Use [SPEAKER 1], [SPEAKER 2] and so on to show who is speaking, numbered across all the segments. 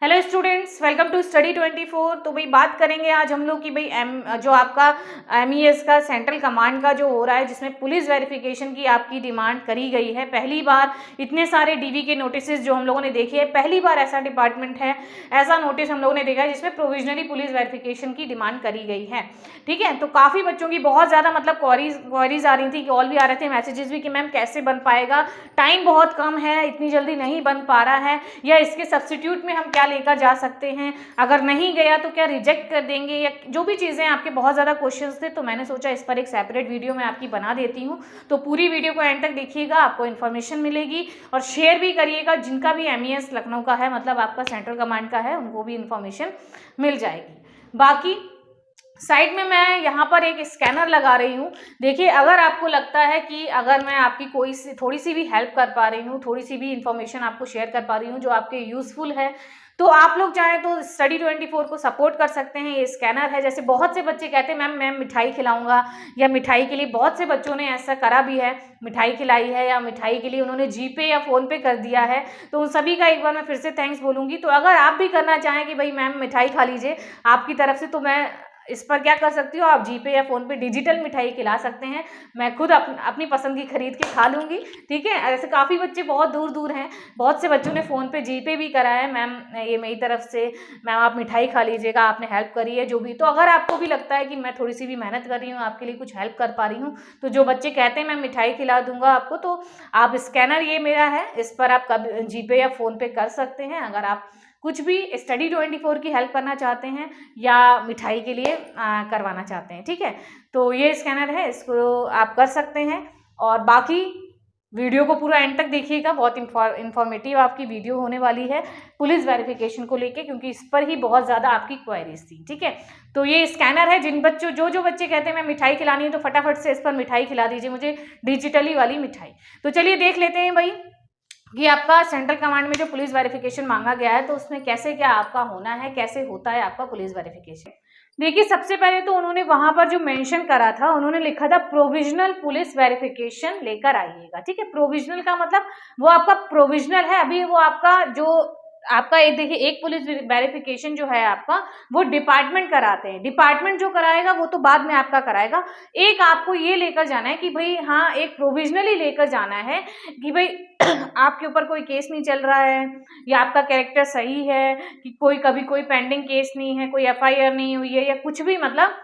[SPEAKER 1] Hello students, welcome to study 24। तो भाई बात करेंगे आज हम लोग कि भाई जो आपका MES का सेंट्रल कमांड का जो हो रहा है, जिसमें पुलिस वेरिफिकेशन की आपकी डिमांड करी गई है। पहली बार इतने सारे DV के नोटिसेस जो हम लोगों ने देखे हैं, पहली बार ऐसा डिपार्टमेंट है, ऐसा नोटिस हम लोगों ने देखा है जिसमें प्रोविजनली पुलिस वेरिफिकेशन की डिमांड करी गई है। ठीक है, तो काफ़ी बच्चों की बहुत ज़्यादा मतलब क्वारीज आ रही थी, कॉल भी आ रहे थे, मैसेजेस भी कि मैम कैसे बन पाएगा, टाइम बहुत कम है, इतनी जल्दी नहीं बन पा रहा है, या इसके सब्स्टिट्यूट में हम क्या लेकर जा सकते हैं, अगर नहीं गया तो क्या रिजेक्ट कर देंगे, या जो भी चीज़ें आपके बहुत ज़्यादा क्वेश्चंस थे। तो मैंने सोचा इस पर एक सेपरेट वीडियो मैं आपकी बना देती हूँ। तो पूरी वीडियो को एंड तक देखिएगा, आपको इन्फॉर्मेशन मिलेगी, और शेयर भी करिएगा जिनका भी MES लखनऊ का है, मतलब आपका सेंट्रल कमांड का है, उनको भी इन्फॉर्मेशन मिल जाएगी। बाकी साइड में मैं यहाँ पर एक स्कैनर लगा रही हूँ। देखिए, अगर आपको लगता है कि अगर मैं आपकी थोड़ी सी भी हेल्प कर पा रही हूँ, थोड़ी सी भी इन्फॉर्मेशन आपको शेयर कर पा रही हूँ जो आपके यूज़फुल है, तो आप लोग चाहें तो स्टडी 24 को सपोर्ट कर सकते हैं। ये स्कैनर है। जैसे बहुत से बच्चे कहते हैं मैम मैं मिठाई खिलाऊंगा, या मिठाई के लिए बहुत से बच्चों ने ऐसा करा भी है, मिठाई खिलाई है, या मिठाई के लिए उन्होंने GPay या फ़ोन पे कर दिया है। तो उन सभी का एक बार मैं फिर से थैंक्स बोलूँगी। तो अगर आप भी करना चाहें कि भाई मैम मिठाई खा लीजिए आपकी तरफ से, तो मैं इस पर क्या कर सकती हूँ, आप GPay या फ़ोन पे डिजिटल मिठाई खिला सकते हैं। मैं खुद अपनी पसंद की खरीद के खा लूँगी। ठीक है, ऐसे काफ़ी बच्चे बहुत दूर दूर हैं, बहुत से बच्चों ने फ़ोन पे GPay भी करा है, मैम ये मेरी तरफ से, मैम आप मिठाई खा लीजिएगा, आपने हेल्प करी है जो भी। तो अगर आपको भी लगता है कि मैं थोड़ी सी भी मेहनत कर रही हूँ, आपके लिए कुछ हेल्प कर पा रही हूँ, तो जो बच्चे कहते हैं मैं मिठाई खिला दूंगा आपको, तो आप स्कैनर ये मेरा है, इस पर आप कभी GPay या फ़ोन पे कर सकते हैं। अगर आप कुछ भी स्टडी 24 की हेल्प करना चाहते हैं या मिठाई के लिए करवाना चाहते हैं। ठीक है, तो ये स्कैनर है, इसको आप कर सकते हैं। और बाकी वीडियो को पूरा एंड तक देखिएगा, बहुत इंफॉर्मेटिव आपकी वीडियो होने वाली है पुलिस वेरिफिकेशन को लेके, क्योंकि इस पर ही बहुत ज़्यादा आपकी क्वेरीज थी। ठीक है, तो ये स्कैनर है। जिन बच्चों जो बच्चे कहते हैं मैं मिठाई खिलानी है, तो फटाफट से इस पर मिठाई खिला दीजिए मुझे, डिजिटली वाली मिठाई। तो चलिए देख लेते हैं भाई कि आपका सेंट्रल कमांड में जो पुलिस वेरिफिकेशन मांगा गया है, तो उसमें कैसे क्या आपका होना है, कैसे होता है आपका पुलिस वेरिफिकेशन। देखिए, सबसे पहले तो उन्होंने वहां पर जो मेंशन करा था, उन्होंने लिखा था प्रोविजनल पुलिस वेरिफिकेशन लेकर आइएगा। ठीक है, प्रोविजनल का मतलब वो आपका प्रोविजनल है, अभी वो आपका जो आपका एक देखिए, एक पुलिस वेरिफिकेशन जो है आपका, वो डिपार्टमेंट कराते हैं। डिपार्टमेंट जो कराएगा वो तो बाद में आपका कराएगा। एक आपको ये लेकर जाना है कि भाई हाँ, एक प्रोविजनली लेकर जाना है कि भाई आपके ऊपर कोई केस नहीं चल रहा है, या आपका कैरेक्टर सही है, कि कभी कोई पेंडिंग केस नहीं है, कोई FIR नहीं हुई है, या कुछ भी, मतलब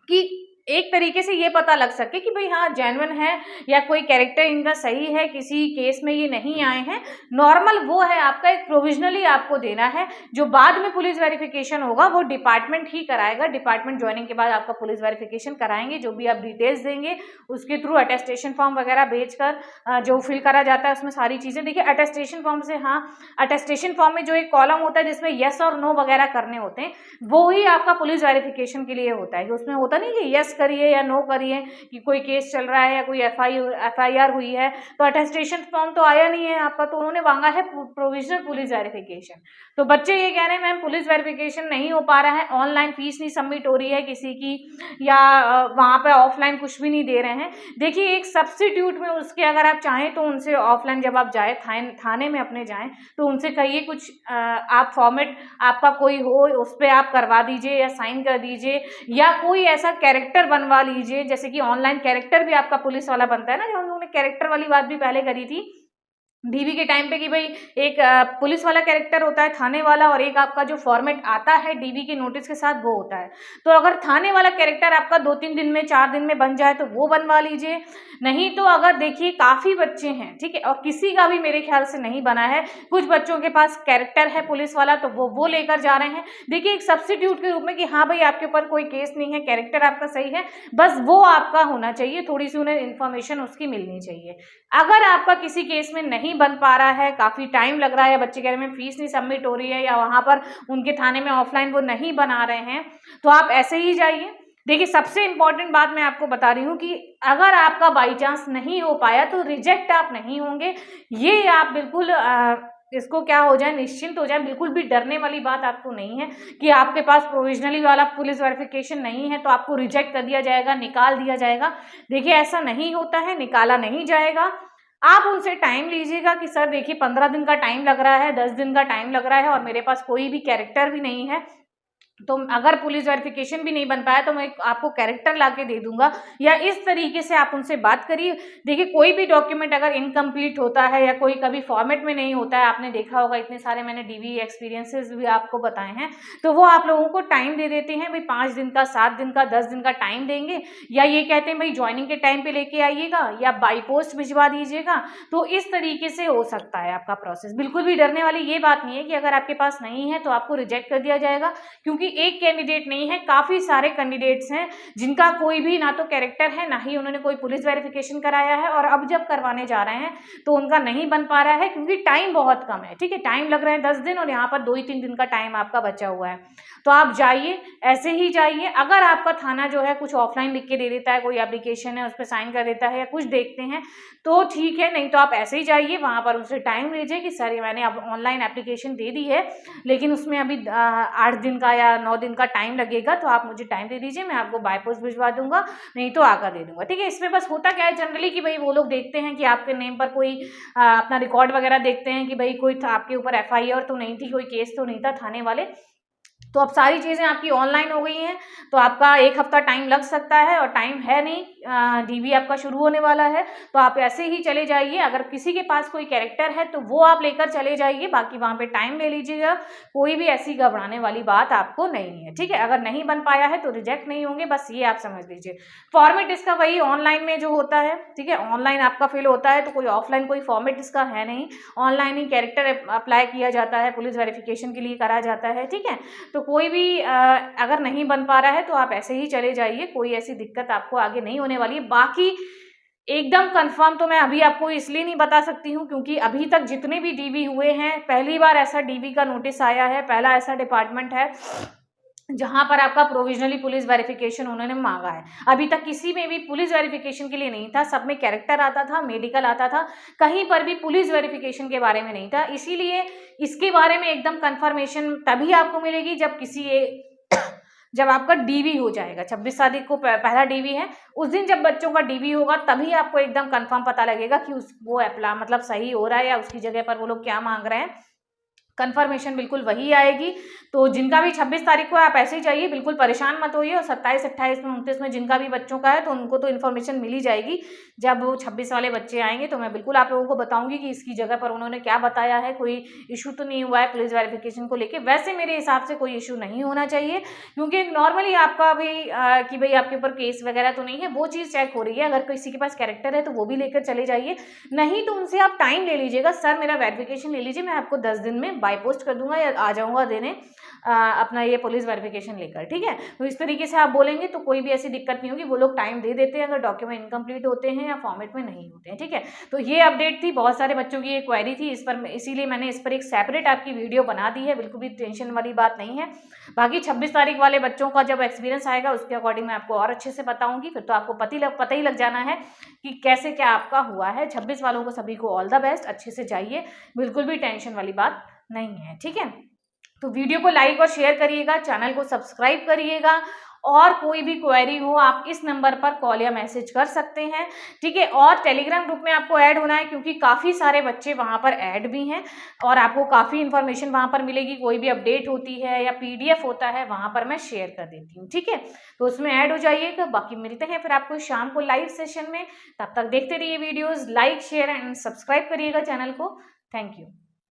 [SPEAKER 1] कि एक तरीके से ये पता लग सके कि भाई हाँ जेन्युइन है, या कोई कैरेक्टर इनका सही है, किसी केस में ये नहीं आए हैं, नॉर्मल वो है आपका। एक प्रोविजनली आपको देना है। जो बाद में पुलिस वेरिफिकेशन होगा वो डिपार्टमेंट ही कराएगा। डिपार्टमेंट ज्वाइनिंग के बाद आपका पुलिस वेरिफिकेशन कराएंगे, जो भी आप डिटेल्स देंगे उसके थ्रू अटेस्टेशन फॉर्म वगैरह भेजकर जो फिल करा जाता है उसमें सारी चीज़ें। देखिए, अटेस्टेशन फॉर्म से, हाँ, अटेस्टेशन फॉर्म में जो एक कॉलम होता है जिसमें येस और नो वगैरह करने होते हैं, वो ही आपका पुलिस वेरिफिकेशन के लिए होता है। कि उसमें होता नहीं कि यस करिए या नो करिए, कि कोई केस चल रहा है या कोई FIR हुई है, तो अटेस्टेशन फॉर्म तो आया नहीं है आपका, तो उन्होंने मांगा है प्रोविजनल पुलिस वेरिफिकेशन। तो बच्चे ये कह रहे हैं मैम पुलिस वेरिफिकेशन नहीं हो पा रहा है, ऑनलाइन फीस नहीं सबमिट हो रही है किसी की, या वहाँ पे ऑफलाइन कुछ भी नहीं दे रहे हैं। देखिए, एक सब्स्टिट्यूट में उसके अगर आप चाहें तो उनसे ऑफलाइन जब आप जाए थाने में अपने जाएं, तो उनसे कहिए कुछ आप फॉर्मेट आपका कोई हो उस पर आप करवा दीजिए या साइन कर दीजिए, या कोई ऐसा कैरेक्टर बनवा लीजिए। जैसे कि ऑनलाइन कैरेक्टर भी आपका पुलिस वाला बनता है ना, जो उन्होंने कैरेक्टर वाली बात भी पहले करी थी DV के टाइम पे, कि भाई एक पुलिस वाला कैरेक्टर होता है थाने वाला, और एक आपका जो फॉर्मेट आता है DV के नोटिस के साथ वो होता है। तो अगर थाने वाला कैरेक्टर आपका 2-3 दिन में 4 दिन में बन जाए तो वो बनवा लीजिए। नहीं तो अगर देखिए काफ़ी बच्चे हैं, ठीक है, और किसी का भी मेरे ख्याल से नहीं बना है, कुछ बच्चों के पास कैरेक्टर है पुलिस वाला, तो वो लेकर जा रहे हैं। देखिए, एक सब्स्टिट्यूट के रूप में कि हाँ भाई आपके ऊपर कोई केस नहीं है, कैरेक्टर आपका सही है, बस वो आपका होना चाहिए, थोड़ी सी उन्हें इन्फॉर्मेशन उसकी मिलनी चाहिए। अगर आपका किसी केस में नहीं बन पा रहा है, काफ़ी टाइम लग रहा है, बच्चे कह रहे हैं फीस नहीं सबमिट हो रही है, या वहाँ पर उनके थाने में ऑफलाइन वो नहीं बना रहे हैं, तो आप ऐसे ही जाइए। देखिए, सबसे इंपॉर्टेंट बात मैं आपको बता रही हूँ कि अगर आपका बाई चांस नहीं हो पाया तो रिजेक्ट आप नहीं होंगे। ये आप बिल्कुल इसको क्या हो जाए, निश्चिंत हो जाए, बिल्कुल भी डरने वाली बात आपको नहीं है कि आपके पास प्रोविजनली वाला पुलिस वेरिफिकेशन नहीं है तो आपको रिजेक्ट कर दिया जाएगा, निकाल दिया जाएगा। देखिए, ऐसा नहीं होता है, निकाला नहीं जाएगा। आप उनसे टाइम लीजिएगा कि सर देखिए 15 दिन का टाइम लग रहा है, 10 दिन का टाइम लग रहा है और मेरे पास कोई भी कैरेक्टर भी नहीं है, तो अगर पुलिस वेरिफिकेशन भी नहीं बन पाया तो मैं आपको कैरेक्टर ला के दे दूंगा, या इस तरीके से आप उनसे बात करिए। देखिए कोई भी डॉक्यूमेंट अगर इनकम्प्लीट होता है या कोई कभी फॉर्मेट में नहीं होता है, आपने देखा होगा इतने सारे मैंने डीवी एक्सपीरियंसेस भी आपको बताए हैं, तो वो आप लोगों को टाइम दे देते हैं भाई 5 दिन का, 7 दिन का, 10 दिन का टाइम देंगे, या ये कहते हैं भाई ज्वाइनिंग के टाइम पे लेके आइएगा या बाई पोस्ट भिजवा दीजिएगा। तो इस तरीके से हो सकता है आपका प्रोसेस। बिल्कुल भी डरने वाली ये बात नहीं है कि अगर आपके पास नहीं है तो आपको रिजेक्ट कर दिया जाएगा, क्योंकि एक कैंडिडेट नहीं है, काफी सारे कैंडिडेट्स हैं जिनका कोई भी ना तो कैरेक्टर है, ना ही उन्होंने कोई पुलिस वेरिफिकेशन कराया है, और अब जब करवाने जा रहे हैं तो उनका नहीं बन पा रहा है क्योंकि टाइम बहुत कम है। ठीक है, टाइम लग रहा है 10 दिन और यहाँ पर 2 ही 3 दिन का टाइम आपका बचा हुआ है। तो आप जाइए, ऐसे ही जाइए। अगर आपका थाना जो है कुछ ऑफलाइन लिख के दे देता है, कोई एप्लीकेशन है उस पर साइन कर देता है या कुछ देखते हैं तो ठीक है, नहीं तो आप ऐसे ही जाइए, वहां पर उनसे टाइम लीजिए कि सर मैंने अब ऑनलाइन एप्लीकेशन दे दी है लेकिन उसमें अभी 8 दिन का या 9 दिन का टाइम लगेगा, तो आप मुझे टाइम दे दीजिए, मैं आपको बाय पोस्ट भिजवा दूंगा, नहीं तो आकर दे दूंगा। ठीक है, इसमें बस होता क्या है जनरली कि भाई वो लोग देखते हैं कि आपके नेम पर कोई अपना रिकॉर्ड वगैरह देखते हैं कि भाई कोई आपके ऊपर एफआईआर तो नहीं थी, कोई केस तो नहीं था थाने वाले। तो अब सारी चीज़ें आपकी ऑनलाइन हो गई हैं, तो आपका 1 हफ्ता टाइम लग सकता है और टाइम है नहीं, डीवी आपका शुरू होने वाला है, तो आप ऐसे ही चले जाइए। अगर किसी के पास कोई कैरेक्टर है तो वो आप लेकर चले जाइए, बाकी वहाँ पे टाइम ले लीजिएगा, कोई भी ऐसी घबराने वाली बात आपको नहीं है। ठीक है, अगर नहीं बन पाया है तो रिजेक्ट नहीं होंगे, बस ये आप समझ लीजिए। फॉर्मेट इसका वही ऑनलाइन में जो होता है, ठीक है, ऑनलाइन आपका फिल होता है, तो कोई ऑफलाइन कोई फॉर्मेट इसका है नहीं, ऑनलाइन ही कैरेक्टर अप्लाई किया जाता है, पुलिस वेरिफिकेशन के लिए करा जाता है। ठीक है, तो कोई भी अगर नहीं बन पा रहा है तो आप ऐसे ही चले जाइए, कोई ऐसी दिक्कत आपको आगे नहीं होने वाली है। बाकी एकदम कंफर्म तो मैं अभी आपको इसलिए नहीं बता सकती हूँ क्योंकि अभी तक जितने भी डीवी हुए हैं, पहली बार ऐसा डीवी का नोटिस आया है, पहला ऐसा डिपार्टमेंट है जहां पर आपका प्रोविजनली पुलिस वेरिफिकेशन उन्होंने मांगा है। अभी तक किसी में भी पुलिस वेरिफिकेशन के लिए नहीं था, सब में कैरेक्टर आता था, मेडिकल आता था, कहीं पर भी पुलिस वेरिफिकेशन के बारे में नहीं था। इसीलिए इसके बारे में एकदम कंफर्मेशन तभी आपको मिलेगी जब आपका डीवी हो जाएगा। 26 तारीख को पहला डीवी है, उस दिन जब बच्चों का डीवी होगा तभी आपको एकदम कंफर्म पता लगेगा कि वो अप्लाई मतलब सही हो रहा है या उसकी जगह पर वो लोग क्या मांग रहे हैं। कंफर्मेशन बिल्कुल वही आएगी। तो जिनका भी 26 तारीख को आप ऐसे ही जाइए, बिल्कुल परेशान मत होइए। और 27, 28 में 29 में जिनका भी बच्चों का है तो उनको तो इन्फॉर्मेशन मिल ही जाएगी। जब वो 26 वाले बच्चे आएंगे तो मैं बिल्कुल आप लोगों को बताऊंगी कि इसकी जगह पर उन्होंने क्या बताया है, कोई इशू तो नहीं हुआ है पुलिस वेरिफिकेशन को लेके। वैसे मेरे हिसाब से कोई इशू नहीं होना चाहिए क्योंकि नॉर्मली आपका भी कि भाई आपके ऊपर केस वगैरह तो नहीं है, वो चीज़ चेक हो रही है। अगर किसी के पास कैरेक्टर है तो वो भी लेकर चले जाइए, नहीं तो उनसे आप टाइम ले लीजिएगा, सर मेरा वेरिफिकेशन ले लीजिए, मैं आपको 10 दिन में बाय पोस्ट कर दूंगा या आ जाऊंगा देने अपना ये पुलिस वेरिफिकेशन लेकर। ठीक है, तो इस तरीके से आप बोलेंगे तो कोई भी ऐसी दिक्कत नहीं होगी। वो लोग टाइम दे देते हैं अगर डॉक्यूमेंट इनकम्प्लीट होते हैं या फॉर्मेट में नहीं होते हैं। ठीक है, तो ये अपडेट थी, बहुत सारे बच्चों की ये क्वेरी थी इस पर, इसीलिए मैंने इस पर एक सेपरेट आपकी वीडियो बना दी है। बिल्कुल भी टेंशन वाली बात नहीं है। बाकी 26 तारीख वाले बच्चों का जब एक्सपीरियंस आएगा उसके अकॉर्डिंग मैं आपको और अच्छे से बताऊंगी, फिर तो आपको पता ही लग जाना है कि कैसे क्या आपका हुआ है। 26 वालों को सभी को ऑल द बेस्ट, अच्छे से जाइए, बिल्कुल भी टेंशन वाली बात नहीं है। ठीक है, तो वीडियो को लाइक और शेयर करिएगा, चैनल को सब्सक्राइब करिएगा, और कोई भी क्वेरी हो आप इस नंबर पर कॉल या मैसेज कर सकते हैं। ठीक है, और टेलीग्राम ग्रुप में आपको ऐड होना है क्योंकि काफ़ी सारे बच्चे वहाँ पर ऐड भी हैं और आपको काफ़ी इन्फॉर्मेशन वहाँ पर मिलेगी। कोई भी अपडेट होती है या PDF होता है वहाँ पर मैं शेयर कर देती हूँ। ठीक है, तो उसमें ऐड हो जाइएगा। बाकी मिलते हैं फिर आपको शाम को लाइव सेशन में, तब तक देखते रहिए videos, like share and subscribe करिएगा चैनल को। Thank you.